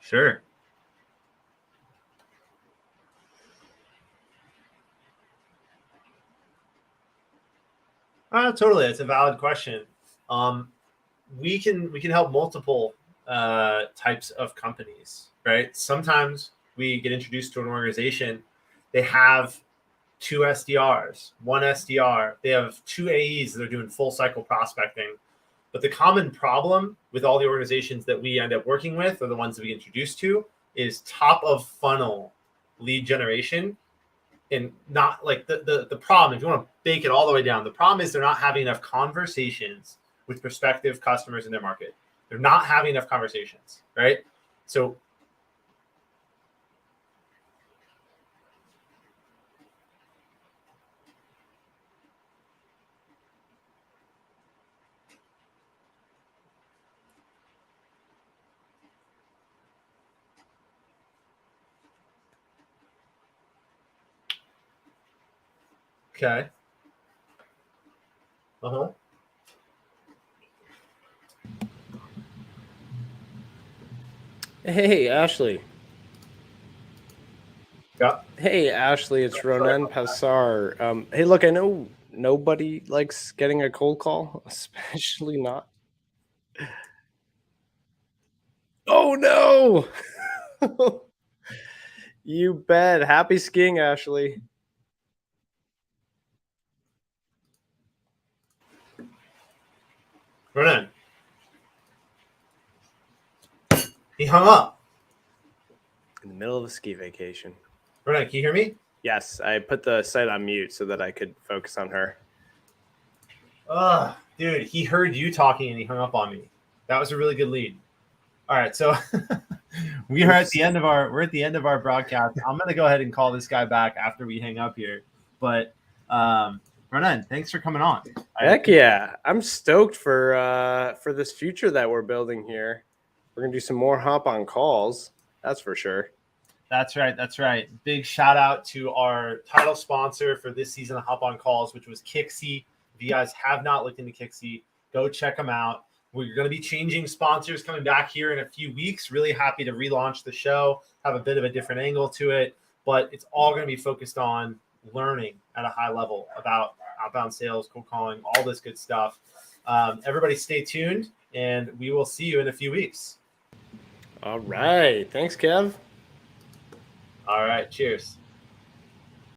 B: Sure. Totally. It's a valid question. We can help multiple types of companies, right? Sometimes we get introduced to an organization. They have 2 SDRs, 1 SDR. They have 2 AEs that are doing full cycle prospecting. But the common problem with all the organizations that we end up working with, or the ones that we introduce to, is top of funnel lead generation. And not like the problem, if you want to bake it all the way down, the problem is they're not having enough conversations with prospective customers in their market. They're not having enough conversations, right? So okay. Uh-huh.
A: Hey, Ashley.
B: Yeah.
A: Hey, Ashley, it's Ronen Pessar. Hey, look, I know nobody likes getting a cold call, especially not. Oh, no. You bet. Happy skiing, Ashley.
B: Ronan. He hung up.
A: In the middle of a ski vacation.
B: Ronen, can you hear me?
A: Yes, I put the site on mute so that I could focus on her.
B: Dude, he heard you talking and he hung up on me. That was a really good lead. All right, so we're at the end of our broadcast. I'm gonna go ahead and call this guy back after we hang up here. But Ronen, thanks for coming on.
A: Heck yeah. I'm stoked for this future that we're building here. We're gonna do some more hop on calls. That's for sure.
B: That's right. That's right. Big shout out to our title sponsor for this season of Hop on Calls, which was Kixie. If you guys have not looked into Kixie, go check them out. We're going to be changing sponsors coming back here in a few weeks. Really happy to relaunch the show, have a bit of a different angle to it, but it's all going to be focused on learning at a high level about outbound sales, cold calling, all this good stuff. Everybody stay tuned, and we will see you in a few weeks.
A: All right. Thanks, Kev.
B: All right. Cheers.